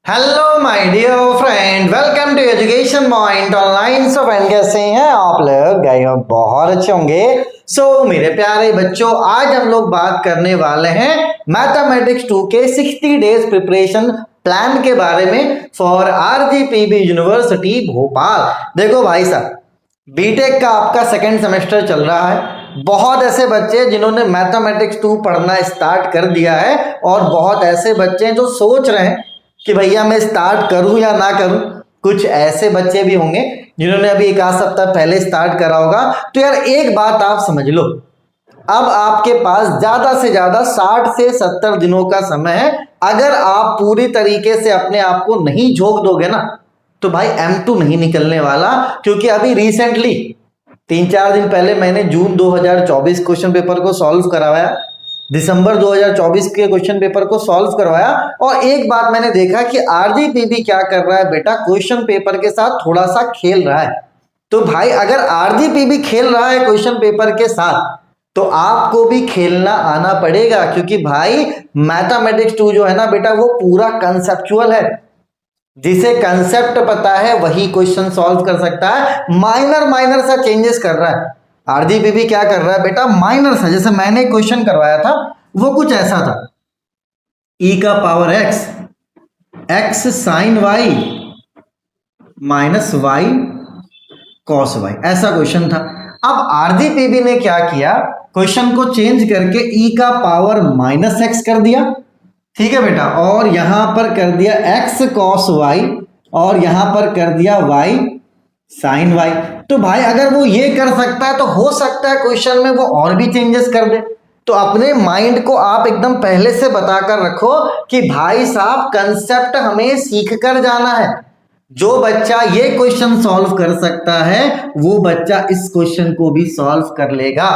Hello my dear friend, welcome to education point online. So friend, कैसे हैं आप लोग? गए हो बहुत अच्छे होंगे। सो मेरे प्यारे बच्चों, आज हम लोग बात करने वाले हैं मैथमेटिक्स 2 के 60 डेज प्रिपरेशन प्लान के बारे में फॉर आरजीपीवी यूनिवर्सिटी भोपाल। देखो भाई साहब, बीटेक का आपका सेकेंड सेमेस्टर चल रहा है। बहुत ऐसे बच्चे हैं जिन्होंने मैथमेटिक्स 2 पढ़ना स्टार्ट कर दिया है और बहुत ऐसे बच्चे हैं जो सोच रहे हैं कि भैया मैं स्टार्ट करूं या ना करूं। कुछ ऐसे बच्चे भी होंगे जिन्होंने अभी एक आध सप्ताह पहले स्टार्ट करा होगा। तो यार एक बात आप समझ लो, अब आपके पास ज्यादा से ज्यादा 60 से 70 दिनों का समय है। अगर आप पूरी तरीके से अपने आप को नहीं झोंक दोगे ना, तो भाई M2 नहीं निकलने वाला। क्योंकि अभी रिसेंटली 3-4 दिन पहले मैंने जून 2024 क्वेश्चन पेपर को सॉल्व करवाया, दिसंबर 2024 के क्वेश्चन पेपर को सॉल्व करवाया। और एक बात मैंने देखा कि आरजीपीवी क्या कर रहा है बेटा, क्वेश्चन पेपर के साथ थोड़ा सा खेल रहा है। तो भाई अगर आरजीपीवी खेल रहा है क्वेश्चन पेपर के साथ, तो आपको भी खेलना आना पड़ेगा। क्योंकि भाई मैथमेटिक्स 2 जो है ना बेटा, वो पूरा कंसेप्चुअल है। जिसे कंसेप्ट पता है वही क्वेश्चन सॉल्व कर सकता है। माइनर सा चेंजेस कर रहा है आरजीपीवी। क्या कर रहा है बेटा, माइनर सा। जैसे मैंने क्वेश्चन करवाया था वो कुछ ऐसा था, e का power x, x sine y minus y cos y, ऐसा क्वेश्चन था। अब आरजीपीवी ने क्या किया, क्वेश्चन को चेंज करके e का पावर माइनस x कर दिया, ठीक है बेटा, और यहां पर कर दिया x कॉस y और यहां पर कर दिया y साइन y। तो भाई अगर वो ये कर सकता है तो हो सकता है क्वेश्चन में वो और भी चेंजेस कर दे। तो अपने माइंड को आप एकदम पहले से बताकर रखो कि भाई साहब कंसेप्ट हमें सीख कर जाना है। जो बच्चा ये क्वेश्चन सॉल्व कर सकता है वो बच्चा इस क्वेश्चन को भी सॉल्व कर लेगा,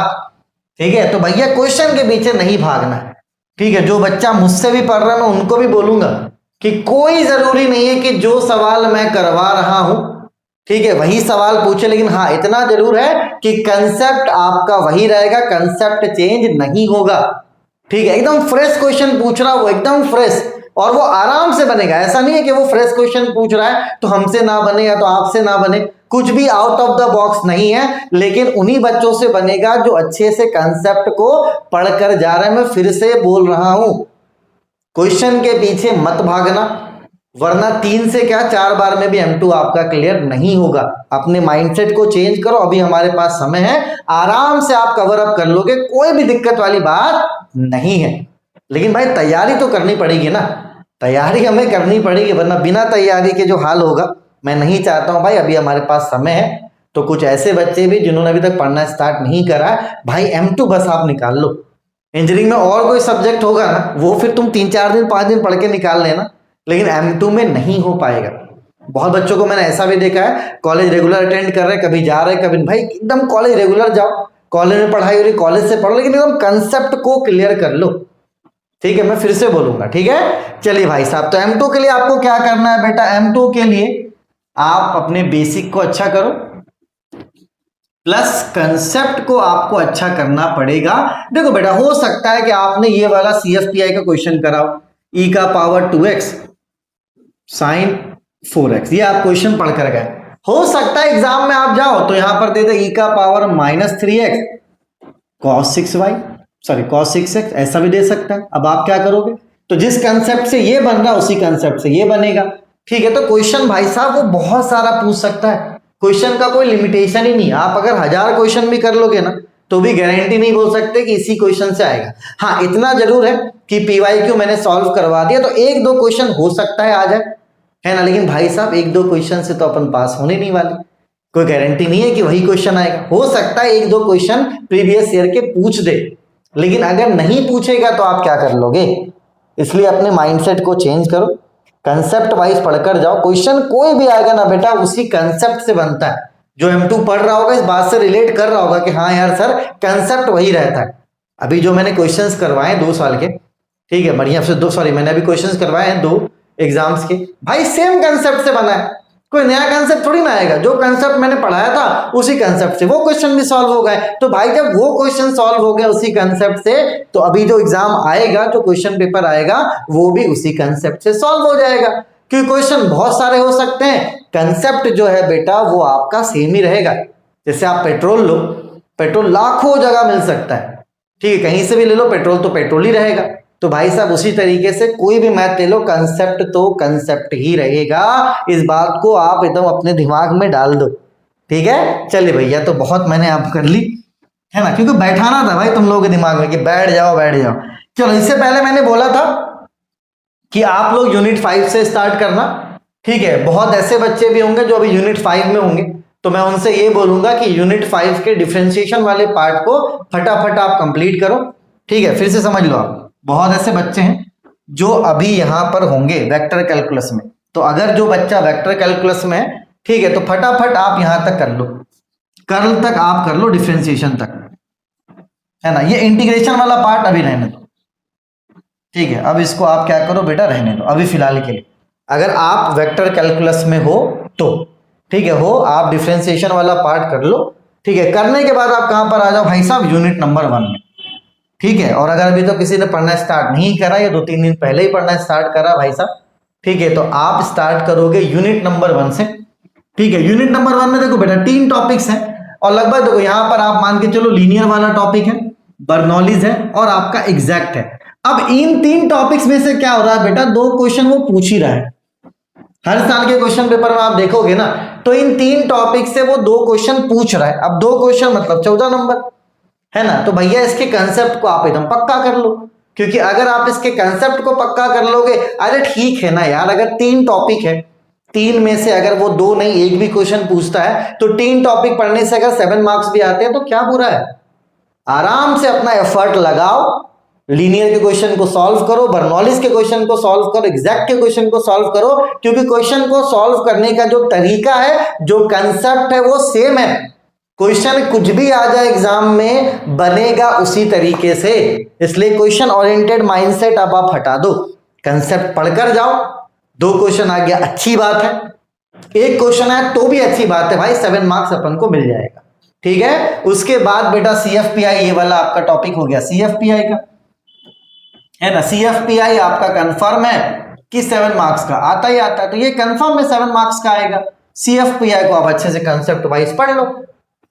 ठीक है। तो भैया क्वेश्चन के पीछे नहीं भागना है, ठीक है। जो बच्चा मुझसे भी पढ़ रहा है मैं उनको भी बोलूंगा कि कोई जरूरी नहीं है कि जो सवाल मैं करवा रहा हूं, ठीक है, वही सवाल पूछे। लेकिन हाँ, इतना जरूर है कि कंसेप्ट आपका वही रहेगा, कंसेप्ट चेंज नहीं होगा, ठीक है। एकदम फ्रेश क्वेश्चन पूछ रहा है वो, एकदम फ्रेश, और वो आराम से बनेगा। ऐसा नहीं है कि वो फ्रेश क्वेश्चन पूछ रहा है तो हमसे ना बने या तो आपसे ना बने। कुछ भी आउट ऑफ द बॉक्स नहीं है, लेकिन उन्हीं बच्चों से बनेगा जो अच्छे से कंसेप्ट को पढ़कर जा रहे हैं। मैं फिर से बोल रहा हूं, क्वेश्चन के पीछे मत भागना, वरना 3 से क्या 4 बार में भी M2 आपका क्लियर नहीं होगा। अपने माइंडसेट को चेंज करो, अभी हमारे पास समय है, आराम से आप कवर अप कर लोगे, कोई भी दिक्कत वाली बात नहीं है। लेकिन भाई तैयारी तो करनी पड़ेगी ना, तैयारी हमें करनी पड़ेगी, वरना बिना तैयारी के जो हाल होगा मैं नहीं चाहता हूं। भाई अभी हमारे पास समय है, तो कुछ ऐसे बच्चे भी जिन्होंने अभी तक पढ़ना स्टार्ट नहीं करा है, भाई M2 बस आप निकाल लो। इंजीनियरिंग में और कोई सब्जेक्ट होगा ना, वो फिर तुम 3-4 दिन 5 दिन पढ़ के निकाल लेना, लेकिन M2 में नहीं हो पाएगा। बहुत बच्चों को मैंने ऐसा भी देखा है, कॉलेज रेगुलर अटेंड कर रहे हैं, कभी जा रहे हैं कभी। भाई एकदम कॉलेज रेगुलर जाओ, कॉलेज में पढ़ाई हो रही कॉलेज से पढ़ो, लेकिन एकदम कंसेप्ट को क्लियर कर लो, ठीक है। मैं फिर से बोलूंगा, ठीक है। चलिए भाई साहब, तो M2 के लिए आपको क्या करना है बेटा, M2 के लिए आप अपने बेसिक को अच्छा करो, प्लस कंसेप्ट को आपको अच्छा करना पड़ेगा। देखो बेटा, हो सकता है कि आपने ये वाला CFTI का क्वेश्चन कराओ, e का पावर 2x साइन 4x, ये आप क्वेश्चन पढ़ कर गए। हो सकता है एग्जाम में आप जाओ तो यहां पर दे दे e का power minus 3x cos 6y, sorry cos 6x, ऐसा भी दे सकता है। अब आप क्या करोगे, तो जिस कंसेप्ट से ये बन रहा है उसी कंसेप्ट से ये बनेगा, ठीक है। तो क्वेश्चन भाई साहब वो बहुत सारा पूछ सकता है, क्वेश्चन का कोई लिमिटेशन ही नहीं। आप अगर 1000 क्वेश्चन भी कर लोगे ना, तो भी गारंटी नहीं बोल सकते कि इसी क्वेश्चन से आएगा। हाँ, इतना जरूर है कि PYQ मैंने सॉल्व करवा दिया तो 1-2 क्वेश्चन हो सकता है आ जाए, है ना। लेकिन भाई साहब 1-2 क्वेश्चन से तो अपन पास होने नहीं वाले, कोई गारंटी नहीं है कि वही क्वेश्चन आएगा। हो सकता है 1-2 क्वेश्चन प्रीवियस ईयर के पूछ दे, लेकिन अगर नहीं पूछेगा तो आप क्या कर लोगे। इसलिए अपने माइंडसेट को चेंज करो, कंसेप्ट वाइज पढ़कर जाओ। क्वेश्चन कोई भी आएगा ना बेटा, उसी कंसेप्ट से बनता है। जो M2 पढ़ रहा होगा इस बात से रिलेट कर रहा होगा कि हाँ यार सर, कंसेप्ट वही रहता है। अभी जो मैंने क्वेश्चंस करवाए 2 साल के, ठीक है, बढ़िया से 2, सॉरी मैंने अभी क्वेश्चंस करवाए हैं 2 एग्जाम्स के, भाई सेम कंसेप्ट से बना है, कोई नया कंसेप्ट थोड़ी ना आएगा। जो कंसेप्ट मैंने पढ़ाया था उसी कंसेप्ट से वो क्वेश्चन भी सॉल्व हो गए। तो भाई जब वो क्वेश्चन सॉल्व हो गए उसी कंसेप्ट से, तो अभी जो एग्जाम आएगा, जो क्वेश्चन पेपर आएगा, वो भी उसी कंसेप्ट से सॉल्व हो जाएगा। क्योंकि क्वेश्चन बहुत सारे हो सकते हैं, कंसेप्ट जो है बेटा वो आपका सेम ही रहेगा। जैसे आप पेट्रोल लो, पेट्रोल लाखों जगह मिल सकता है, ठीक है, कहीं से भी ले लो पेट्रोल तो पेट्रोल ही रहेगा। तो भाई साहब उसी तरीके से कोई भी मैथ ले लो, कंसेप्ट तो कंसेप्ट ही रहेगा। इस बात को आप एकदम अपने दिमाग में डाल दो, ठीक है। चलिए भैया, तो बहुत मैंने आप कर ली है ना, क्योंकि बैठाना था भाई तुम लोगों के दिमाग में कि बैठ जाओ बैठ जाओ। चलो, इससे पहले मैंने बोला था कि आप लोग यूनिट 5 से स्टार्ट करना, ठीक है। बहुत ऐसे बच्चे भी होंगे जो अभी यूनिट 5 में होंगे, तो मैं उनसे ये बोलूंगा कि यूनिट 5 के डिफरेंशिएशन वाले पार्ट को फटाफट आप कंप्लीट करो, ठीक है। फिर से समझ लो, आप बहुत ऐसे बच्चे हैं जो अभी यहां पर होंगे वेक्टर कैलकुलस में, तो अगर जो बच्चा वेक्टर कैलकुलस में है, ठीक है, तो फटाफट आप यहां तक कर लो, कर्ल तक आप कर लो, डिफरेंशिएशन तक, है ना। ये इंटीग्रेशन वाला पार्ट अभी रहने दो, ठीक है। अब इसको आप क्या करो बेटा, रहने दो अभी फिलहाल के लिए। अगर आप वेक्टर कैलकुलस में हो तो ठीक है, हो आप डिफरेंशिएशन वाला पार्ट कर लो, ठीक है। करने के बाद आप कहां पर आ जाओ भाई साहब, यूनिट नंबर 1 में, ठीक है। और अगर अभी तो किसी ने पढ़ना स्टार्ट नहीं करा या 2-3 दिन पहले ही पढ़ना स्टार्ट करा भाई साहब, ठीक है, तो आप स्टार्ट करोगे यूनिट नंबर 1 से, ठीक है। यूनिट नंबर 1 में देखो बेटा 3 टॉपिक्स हैं, और लगभग देखो यहां पर आप मान के चलो लीनियर वाला टॉपिक है, बर्नौलीज है और आपका एग्जैक्ट है। अब इन 3 टॉपिक्स में से क्या हो रहा है बेटा, 2 क्वेश्चन वो पूछ ही रहा है। हर साल के क्वेश्चन पेपर में आप देखोगे ना, तो इन 3 टॉपिक से वो 2 क्वेश्चन पूछ रहा है। अब 2 क्वेश्चन मतलब 14 नंबर, है ना। तो भैया इसके कंसेप्ट को आप एकदम पक्का कर लो, क्योंकि अगर आप इसके कंसेप्ट को पक्का कर लोगे, अरे ठीक है ना यार, अगर 3 टॉपिक है, 3 में से अगर वो 2 नहीं 1 भी क्वेश्चन पूछता है, तो 3 टॉपिक पढ़ने से अगर 7 मार्क्स भी आते हैं तो क्या बुरा है। आराम से अपना एफर्ट लगाओ, लीनियर के क्वेश्चन को सॉल्व करो, बर्नौलीज के क्वेश्चन को सॉल्व करो, एग्जैक्ट के क्वेश्चन को सॉल्व करो, क्योंकि क्वेश्चन को सॉल्व करने का जो तरीका है, जो कंसेप्ट है वो सेम है। क्वेश्चन कुछ भी आ जाए एग्जाम में बनेगा उसी तरीके से, इसलिए क्वेश्चन ओरिएंटेड माइंडसेट अब आप हटा दो, कंसेप्ट पढ़कर जाओ। 2 क्वेश्चन आ गया अच्छी बात है, 1 क्वेश्चन आया तो भी अच्छी बात है भाई, 7 मार्क्स अपन को मिल जाएगा, ठीक है। उसके बाद बेटा CFPI, ये वाला आपका टॉपिक हो गया CFPI का, है ना। CFPI आपका कंफर्म है कि 7 मार्क्स का आता ही आता है, तो ये कंफर्म है 7 मार्क्स का आएगा। CFPI को आप अच्छे से कंसेप्ट वाइज पढ़ लो,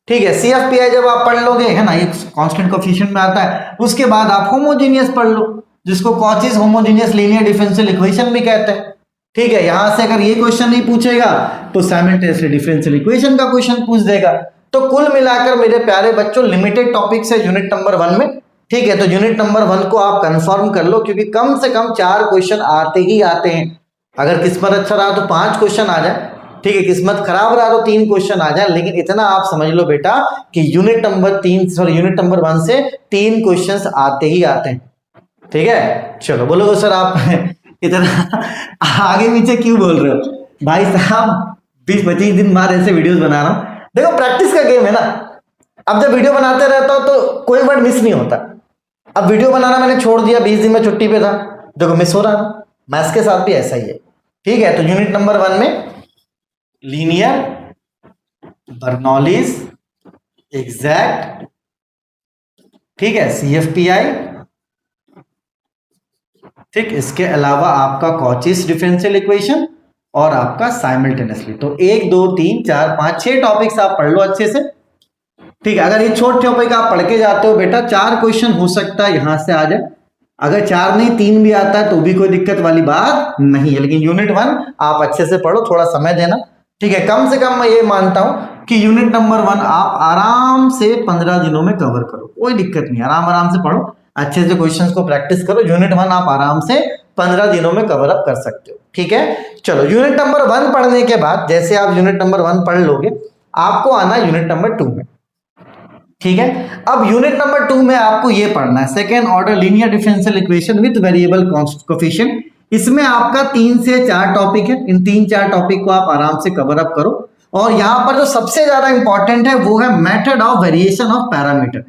ठीक है। CFPI जब आप पढ़ लोगे, है ना, ये कांस्टेंट कोएफिशिएंट में आता है, उसके बाद आप होमोजेनियस पढ़ लो, जिसको Cauchy's homogeneous linear differential equation भी कहते हैं, ठीक है। यहां से अगर ये क्वेश्चन नहीं पूछेगा तो साइमल्टेनियसली डिफरेंशियल इक्वेशन का क्वेश्चन पूछ देगा। तो कुल मिलाकर मेरे प्यारे बच्चों लिमिटेड टॉपिक्स है यूनिट नंबर 1 में, ठीक है। तो यूनिट नंबर 1 को आप कंफर्म कर लो, क्योंकि कम से कम 4 क्वेश्चन आते ही आते हैं। अगर किस्मत अच्छा रहा तो 5 क्वेश्चन आ जाए, ठीक है, किस्मत खराब रहा तो 3 क्वेश्चन आ जाए, लेकिन इतना आप समझ लो बेटा कि यूनिट नंबर 1 से 3 क्वेश्चंस आते ही आते हैं, ठीक है। चलो बोलो सर आप इतना आगे पीछे क्यों बोल रहे हो भाई साहब, 20-25 दिन बाद ऐसे वीडियोस बना रहा हूं। देखो प्रैक्टिस का गेम है ना, अब जब वीडियो बनाते रहता हूं तो कोई वर्ड मिस नहीं होता। अब वीडियो बनाना मैंने छोड़ दिया, 20 दिन में छुट्टी पे था, देखो मिस हो रहा है। मैथ्स के साथ भी ऐसा ही है, ठीक है। तो यूनिट नंबर 1 में लीनियर, बर्नौलीज, एग्जैक्ट, ठीक है, CFPI, ठीक, इसके अलावा आपका कॉचीज डिफरेंशियल इक्वेशन और आपका साइमल्टेनियसली। तो 1 2 3 4 5 6 टॉपिक्स आप पढ़ लो अच्छे से, ठीक है। अगर ये छोटे टॉपिक आप पढ़ के जाते हो बेटा, 4 क्वेश्चन हो सकता है यहां से आ जाए, अगर 4 नहीं 3 भी आता है तो भी कोई दिक्कत वाली बात नहीं है। लेकिन यूनिट 1 आप अच्छे से पढ़ो, थोड़ा समय देना, ठीक है। कम से कम मैं ये मानता हूं कि यूनिट नंबर 1 आप आराम से 15 दिनों में कवर करो, कोई दिक्कत नहीं, आराम से पढ़ो, अच्छे से क्वेश्चंस को प्रैक्टिस करो। यूनिट 1 आप आराम से 15 दिनों में कवर अप कर सकते हो, ठीक है। चलो यूनिट नंबर 1 पढ़ने के बाद जैसे आप यूनिट नंबर 1 पढ़ लोगे, आपको आना यूनिट नंबर 2 में, ठीक है। अब यूनिट नंबर 2 में आपको ये पढ़ना है second order linear differential equation with variable coefficient. इसमें आपका 3 से 4 टॉपिक है, इन 3-4 टॉपिक को आप आराम से कवर अप करो। और यहां पर जो सबसे ज्यादा इंपॉर्टेंट है वो है method of variation of parameter.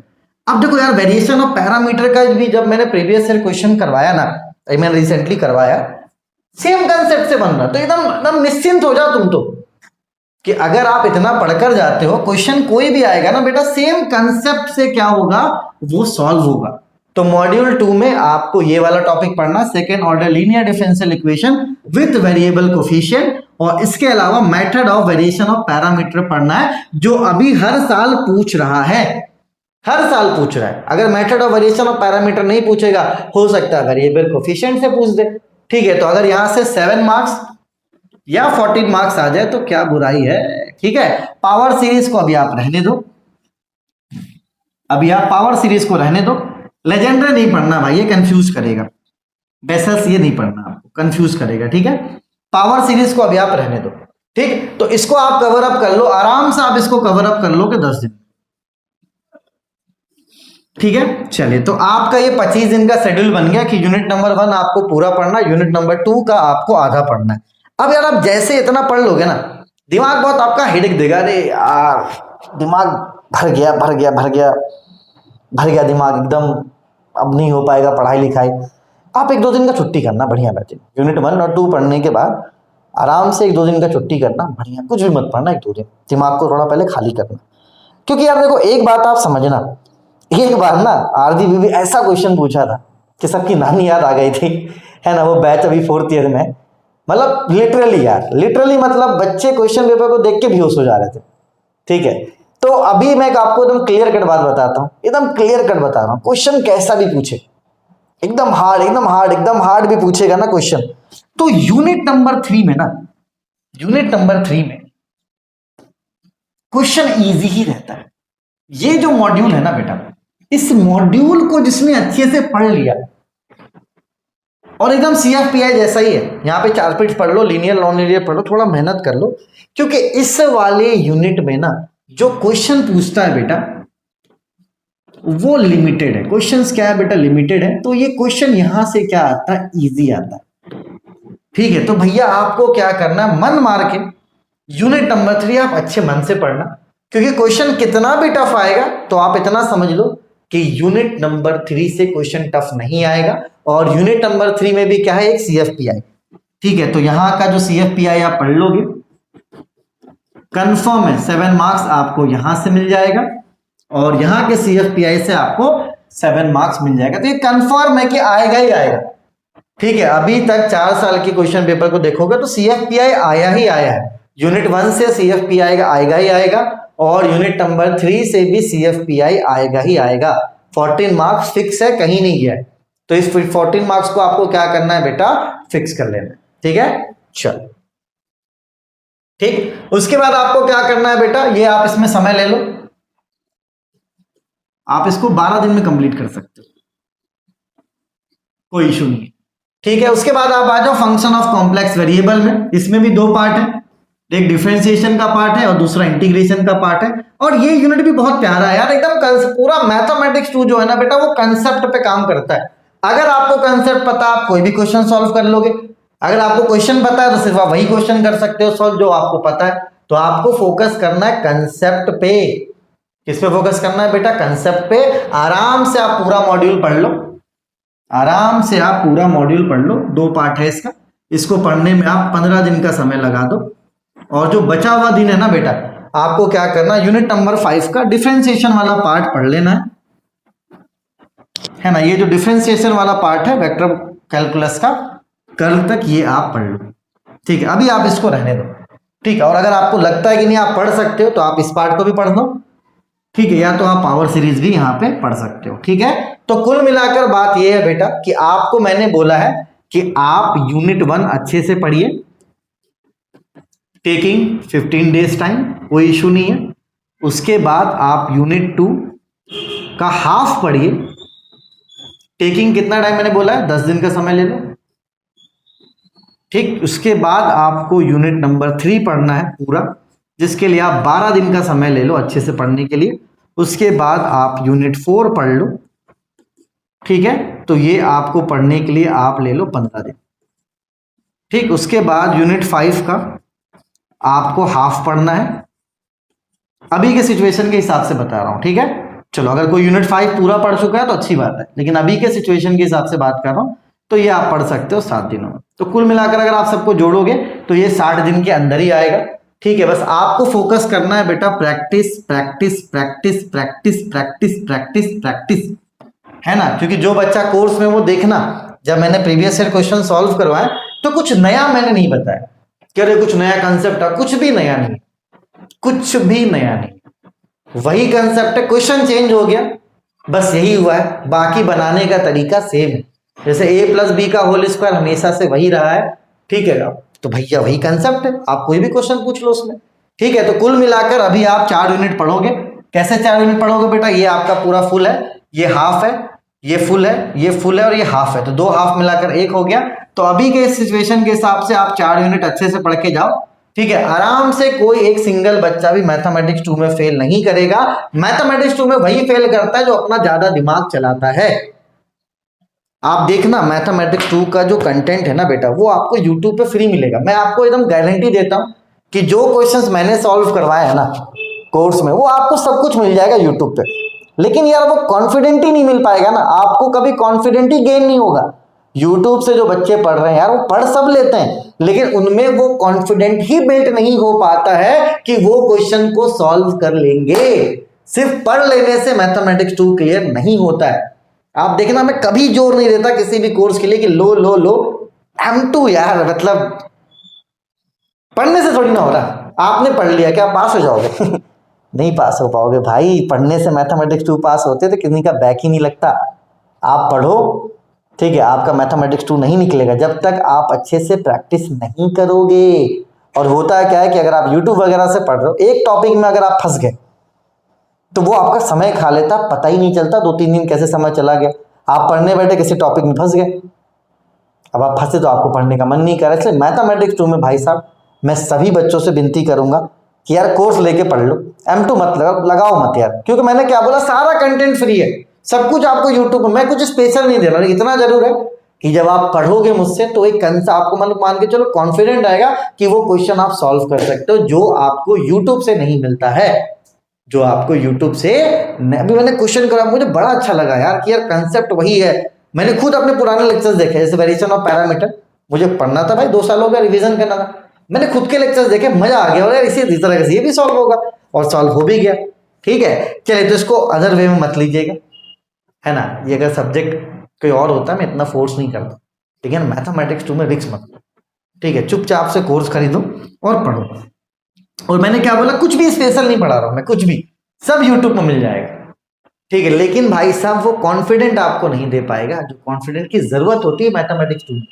अब देखो यार, वेरिएशन ऑफ पैरामीटर का भी जब मैंने प्रीवियस ईयर क्वेश्चन करवाया ना, मैंने रिसेंटली करवाया, सेम कंसेप्ट से बन रहा, तो एकदम निश्चिंत हो जाओ तुम तो, कि अगर आप इतना पढ़कर जाते हो, क्वेश्चन कोई भी आएगा ना बेटा, सेम कंसेप्ट से क्या होगा, वो सॉल्व होगा। तो मॉड्यूल 2 में आपको ये वाला टॉपिक पढ़ना, second order linear differential equation with variable coefficient, और इसके अलावा method of variation of parameter पढ़ना है, जो अभी हर साल पूछ रहा है, हर साल पूछ रहा है। अगर method of variation of parameter नहीं पूछेगा, हो सकता है वेरिएबल कोफिशिएंट से पूछ दे। ठीक है, तो अगर यहां से 7 मार्क्स या 14 मार्क्स आ जाए तो क्या बुराई है। ठीक है, पावर सीरीज को अभी आप रहने दो, अभी आप पावर सीरीज को रहने दो। लेजेंडरी नहीं पढ़ना भाई, ये कंफ्यूज करेगा। बेसस ये नहीं पढ़ना, आपको कंफ्यूज करेगा। ठीक है, पावर सीरीज को अभी आप रहने दो। ठीक, तो इसको आप कवर अप कर लो आराम से, आप इसको कवर अप कर लो कि 10 दिन। ठीक है, चलिए, तो आपका ये 25 दिन का शेड्यूल बन गया कि यूनिट नंबर 1 आपको पूरा पढ़ना, यूनिट नंबर 2 का आपको आधा पढ़ना है। अब यार आप जैसे इतना पढ़ लोगे ना, दिमाग बहुत आपका हेडेक देगा। अरे यार दिमाग भर गया भर गया भर गया भर गया दिमाग एकदम, अब नहीं हो पाएगा पढ़ाई लिखाई। आप 1-2 दिन का छुट्टी करना, बढ़िया बैठे यूनिट 1 और 2 पढ़ने के बाद आराम से 1-2 दिन का छुट्टी करना, बढ़िया, कुछ भी मत पढ़ना 1-2 दिन, दिमाग को थोड़ा पहले खाली करना। क्योंकि यार देखो एक बात आप समझना, एक बार ना आरती बीबी ऐसा क्वेश्चन पूछा था कि सबकी नानी याद आ गई थी, है ना। वो बैच अभी 4th ईयर में, मतलब लिटरली यार, लिटरली मतलब बच्चे क्वेश्चन पेपर को देख के बेहोश हो जा रहे थे। ठीक है, तो अभी मैं आपको एकदम क्लियर कट बात बताता हूँ, एकदम क्लियर कट बता रहा हूँ। क्वेश्चन कैसा भी पूछे, एकदम हार्ड एकदम हार्ड एकदम हार्ड भी पूछेगा ना क्वेश्चन, तो यूनिट नंबर 3 में ना, यूनिट नंबर 3 में क्वेश्चन इजी ही रहता है। ये जो मॉड्यूल है ना बेटा, इस मॉड्यूल को जिसने अच्छे से पढ़ लिया, और एकदम CFPI जैसा ही है, यहाँ पे 4 पीठ पढ़ लो, लीनियर नॉन लीनियर पढ़ लो, थोड़ा मेहनत कर लो, क्योंकि इस वाले यूनिट में ना जो क्वेश्चन पूछता है बेटा वो लिमिटेड है। क्वेश्चंस क्या है बेटा, लिमिटेड है। तो ये क्वेश्चन यहां से क्या आता है, इजी आता है। ठीक है, तो भैया आपको क्या करना, मन मार के यूनिट नंबर 3 आप अच्छे मन से पढ़ना, क्योंकि क्वेश्चन कितना भी टफ आएगा तो आप इतना समझ लो कि यूनिट नंबर 3 से क्वेश्चन टफ नहीं आएगा। और यूनिट नंबर 3 में भी क्या है, एक CFPI। ठीक है, तो यहां का जो CFPI आप पढ़ लोगे, कंफर्म है 7 मार्क्स आपको यहां से मिल जाएगा, और यहां के CFPI से आपको 7 मार्क्स मिल जाएगा। तो ये कंफर्म है कि आएगा ही आएगा। ठीक है, अभी तक 4 साल के क्वेश्चन पेपर को देखोगे तो CFPI आया ही आया है। यूनिट 1 से CFPI आएगा ही आएगा, और यूनिट नंबर 3 से भी CFPI आएगा ही आएगा। 14 मार्क्स फिक्स है, कहीं नहीं गया है। तो इस 14 मार्क्स को आपको क्या करना है बेटा, फिक्स कर लेना है। ठीक है, चलो ठीक। उसके बाद आपको क्या करना है बेटा, ये आप इसमें समय ले लो, आप इसको 12 दिन में कंप्लीट कर सकते हो, कोई इशू नहीं। ठीक है, उसके बाद आप आ जाओ फंक्शन ऑफ कॉम्प्लेक्स वेरिएबल में। इसमें भी 2 पार्ट है, एक डिफरेंशिएशन का पार्ट है और दूसरा इंटीग्रेशन का पार्ट है। और ये यूनिट भी बहुत प्यारा है यार, एकदम पूरा मैथमेटिक्स 2 जो है ना बेटा, वो कंसेप्ट पे काम करता है। अगर आपको कंसेप्ट पता, आप कोई भी क्वेश्चन सॉल्व कर लोगे। अगर आपको क्वेश्चन पता है तो सिर्फ आप वही क्वेश्चन कर सकते हो सॉल्व जो आपको पता है। तो आपको फोकस करना है कंसेप्ट पे। किस पे फोकस करना है बेटा, कंसेप्ट पे। आराम से आप पूरा मॉड्यूल पढ़ लो, आराम से आप पूरा मॉड्यूल पढ़ लो। 2 पार्ट है इसका, इसको पढ़ने में आप 15 दिन का समय लगा दो। और जो बचा हुआ दिन है ना बेटा, आपको क्या करना, यूनिट नंबर 5 का डिफरेंशिएशन वाला पार्ट पढ़ लेना है ना। ये जो डिफरेंशिएशन वाला पार्ट है वेक्टर कैलकुलस का, कल तक ये आप पढ़ लो। ठीक है, अभी आप इसको रहने दो। ठीक है, और अगर आपको लगता है कि नहीं आप पढ़ सकते हो तो आप इस पार्ट को भी पढ़ दो। ठीक है, या तो आप पावर सीरीज भी यहाँ पे पढ़ सकते हो। ठीक है, तो कुल मिलाकर बात ये है बेटा कि आपको मैंने बोला है कि आप यूनिट 1 अच्छे से पढ़िए, टेकिंग 15 डेज टाइम, कोई इशू नहीं है। उसके बाद आप यूनिट 2 का हाफ पढ़िए, टेकिंग कितना टाइम मैंने बोला है, 10 दिन का समय ले लो। ठीक, उसके बाद आपको यूनिट नंबर 3 पढ़ना है पूरा, जिसके लिए आप 12 दिन का समय ले लो अच्छे से पढ़ने के लिए। उसके बाद आप यूनिट 4 पढ़ लो। ठीक है, तो ये आपको पढ़ने के लिए आप ले लो 15 दिन। ठीक, उसके बाद यूनिट 5 का आपको हाफ पढ़ना है, अभी के सिचुएशन के हिसाब से बता रहा हूं। ठीक है, चलो अगर कोई यूनिट 5 पूरा पढ़ चुका है तो अच्छी बात है, लेकिन अभी के सिचुएशन के हिसाब से बात कर रहा हूं, तो ये आप पढ़ सकते हो 7 दिनों में। तो कुल मिलाकर अगर आप सबको जोड़ोगे तो ये 60 दिन के अंदर ही आएगा। ठीक है, बस आपको फोकस करना है बेटा, practice practice practice practice practice practice practice, है ना। क्योंकि जो बच्चा कोर्स में, वो देखना, जब मैंने प्रीवियस ईयर क्वेश्चन सॉल्व करवाए तो कुछ नया मैंने नहीं बताया कि अरे कुछ नया कंसेप्ट है, कुछ भी नया नहीं, कुछ भी नया नहीं, वही कंसेप्ट है, क्वेश्चन चेंज हो गया, बस यही हुआ है, बाकी बनाने का तरीका सेम है। जैसे a प्लस बी का होल स्क्वायर हमेशा से वही रहा है, ठीक है, तो भैया वही कंसेप्ट है, आप कोई भी क्वेश्चन पूछ लो उसमें, ठीक है। तो कुल मिलाकर अभी आप 4 यूनिट पढ़ोगे। कैसे 4 यूनिट पढ़ोगे बेटा? ये आपका पूरा फुल है, ये हाफ है, ये फुल है, ये फुल है और ये हाफ है, तो 2 हाफ मिलाकर 1 हो गया। तो अभी के सिचुएशन के हिसाब से आप 4 यूनिट अच्छे से पढ़ के जाओ, ठीक है। आराम से कोई एक सिंगल बच्चा भी मैथमेटिक्स 2 में फेल नहीं करेगा। मैथमेटिक्स 2 में वही फेल करता है जो अपना ज्यादा दिमाग चलाता है। आप देखना मैथमेटिक्स 2 का जो कंटेंट है ना बेटा, वो आपको यूट्यूब पे फ्री मिलेगा। मैं आपको एकदम गारंटी देता हूं कि जो क्वेश्चंस मैंने सॉल्व करवाए है ना कोर्स में, वो आपको सब कुछ मिल जाएगा यूट्यूब पे। लेकिन यार वो कॉन्फिडेंट ही नहीं मिल पाएगा ना, आपको कभी कॉन्फिडेंट ही गेन नहीं होगा। यूट्यूब से जो बच्चे पढ़ रहे हैं यार, वो पढ़ सब लेते हैं, लेकिन उनमें वो कॉन्फिडेंट ही बिल्ड नहीं हो पाता है कि वो क्वेश्चन को सॉल्व कर लेंगे। सिर्फ पढ़ लेने से मैथमेटिक्स 2 क्लियर नहीं होता है। आप देखना, मैं कभी जोर नहीं देता किसी भी कोर्स के लिए कि लो लो लो M2 यार, मतलब पढ़ने से थोड़ी ना हो रहा। आपने पढ़ लिया क्या पास हो जाओगे? नहीं पास हो पाओगे भाई। पढ़ने से मैथमेटिक्स 2 पास होते तो किसी का बैक ही नहीं लगता। आप पढ़ो, ठीक है, आपका मैथमेटिक्स 2 नहीं निकलेगा जब तक आप अच्छे से प्रैक्टिस नहीं करोगे। और होता है क्या है कि अगर आप यूट्यूब वगैरह से पढ़ रहे हो, एक टॉपिक में अगर आप फंस गए तो वो आपका समय खा लेता, पता ही नहीं चलता 2-3 दिन कैसे समय चला गया। आप पढ़ने बैठे किसी टॉपिक में फंस गए, अब आप फंसे तो आपको पढ़ने का मन नहीं कर रहा। इसलिए मैथमेटिक्स 2 में भाई साहब मैं सभी बच्चों से विनती करूंगा कि यार कोर्स लेके पढ़ लो, M2 मत लगाओ मत यार, क्योंकि मैंने क्या बोला, सारा कंटेंट फ्री है, सब कुछ आपको यूट्यूब पर, मैं कुछ स्पेशल नहीं दे रहा। इतना जरूर है कि जब आप पढ़ोगे मुझसे तो एक कंसेप्ट आपको मतलब मान के चलो कॉन्फिडेंट आएगा कि वो क्वेश्चन आप सॉल्व कर सकते हो जो आपको यूट्यूब से नहीं मिलता है, जो आपको यूट्यूब से। अभी मैंने क्वेश्चन करा, मुझे बड़ा अच्छा लगा यार कि यार कंसेप्ट वही है। मैंने खुद अपने पुराने लेक्चर्स देखे, जैसे वेरिएशन ऑफ पैरामीटर, मुझे पढ़ना था भाई, 2 साल हो गया, रिवीजन करना था। मैंने खुद के लेक्चर्स देखे, मजा आ गया, और यार इसी तरह से ये भी सॉल्व होगा, और सॉल्व हो भी गया। ठीक है, चलिए, तो इसको अदर वे में मत लीजिएगा, है ना। ये अगर सब्जेक्ट कोई और होता है मैं इतना फोर्स नहीं करता, लेकिन मैथमेटिक्स 2 में रिस्क मत लो, ठीक है। चुपचाप से कोर्स खरीदो और पढ़ो। और मैंने क्या बोला, कुछ भी स्पेशल नहीं पढ़ा रहा हूं मैं, कुछ भी, सब यूट्यूब में मिल जाएगा, ठीक है। लेकिन भाई साहब वो कॉन्फिडेंट आपको नहीं दे पाएगा जो कॉन्फिडेंट की जरूरत होती है मैथमेटिक्स 2 में।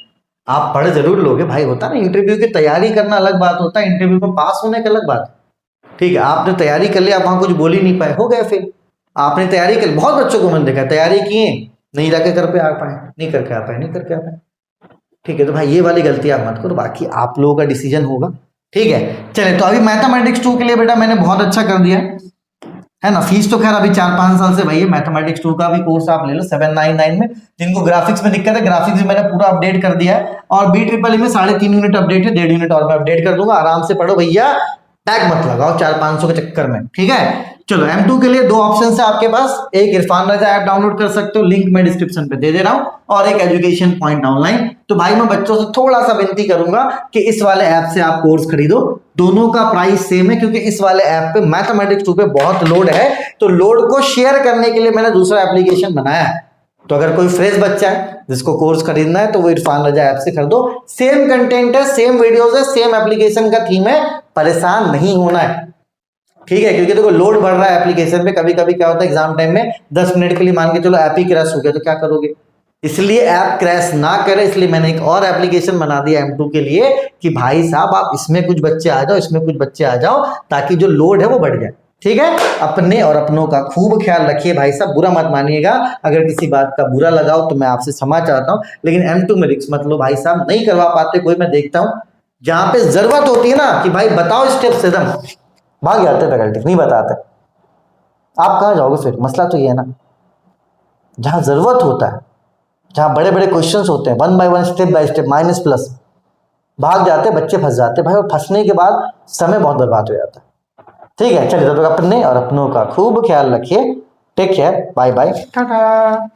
आप पढ़ जरूर लोगे भाई, होता है ना, इंटरव्यू की तैयारी करना अलग बात होता है, इंटरव्यू में पास होने का अलग बात है, ठीक है। आपने तैयारी कर लिया, आप वहां कुछ बोल ही नहीं पाए, हो गए फेल। आपने तैयारी कर, बहुत बच्चों को मैंने देखा तैयारी किए, नहीं जाके कर पे आ पाए, नहीं करके आ पाए, नहीं करके आ पाए, ठीक है। तो भाई ये वाली गलती आप मत करो, बाकी आप लोगों का डिसीजन होगा, ठीक है। चले, तो अभी मैथमेटिक्स 2 के लिए बेटा मैंने बहुत अच्छा कर दिया है ना। फीस तो खैर अभी 4-5 साल से वही है। मैथमेटिक्स 2 का भी कोर्स आप ले लो 799 में। जिनको ग्राफिक्स में दिक्कत है, ग्राफिक्स भी मैंने पूरा अपडेट कर दिया है, और BEEE में 3.5 यूनिट अपडेट है, 1.5 यूनिट और मैं अपडेट कर दूंगा। आराम से पढ़ो भैया, टैग मत लगाओ 400-500 के चक्कर में, ठीक है। चलो, M2 के लिए 2 ऑप्शन है आपके पास, एक इरफान रजा ऐप डाउनलोड कर सकते हो, लिंक मैं डिस्क्रिप्शन पे दे दे रहा हूं, और एक एजुकेशन पॉइंट ऑनलाइन। तो भाई मैं बच्चों से थोड़ा सा विनती करूंगा कि इस वाले ऐप से आप कोर्स खरीदो, दोनों का प्राइस सेम है, क्योंकि इस वाले ऐप पे मैथमेटिक्स 2 पे बहुत लोड है, तो लोड को शेयर करने के लिए मैंने दूसरा एप्लीकेशन बनाया है। तो अगर कोई फ्रेश बच्चा है जिसको कोर्स खरीदना है तो वो इरफान रजा ऐप से खरीदो, सेम कंटेंट है, सेम वीडियोस है, सेम एप्लीकेशन का थीम है, परेशान नहीं होना है, ठीक है। क्योंकि देखो लोड बढ़ रहा है एप्लीकेशन पे, कभी कभी क्या होता है एग्जाम टाइम में 10 मिनट के लिए मान के चलो ऐप ही क्रैश हो गया तो क्या करोगे। इसलिए ऐप क्रैश ना करे, इसलिए मैंने एक और एप्लीकेशन बना दिया M2 के लिए कि भाई साहब आप इसमें कुछ बच्चे आ जाओ, इसमें कुछ बच्चे आ जाओ, ताकि जो लोड है वो बढ़ जाए, ठीक है। अपने और अपनों का खूब ख्याल रखिए भाई साहब, बुरा मत मानिएगा, अगर किसी बात का बुरा लगाओ तो मैं आपसे क्षमा चाहता हूं, लेकिन M2 में रिस्क मत लो भाई साहब। नहीं करवा पाते कोई, मैं देखता हूं जहां पे जरूरत होती है ना कि भाई बताओ स्टेप से, एकदम भाग जाते फैकल्टी, नहीं बताते। आप कहाँ जाओगे फिर, मसला तो ये है ना। जहां जरूरत होता है, जहां बड़े बड़े क्वेश्चंस होते हैं, 1 by 1 step by step minus plus, भाग जाते बच्चे, फंस जाते भाई, और फंसने के बाद समय बहुत बर्बाद हो जाता है, ठीक है। चलिए, तब तक अपने और अपनों का खूब ख्याल रखिए, take care, bye bye, Tata.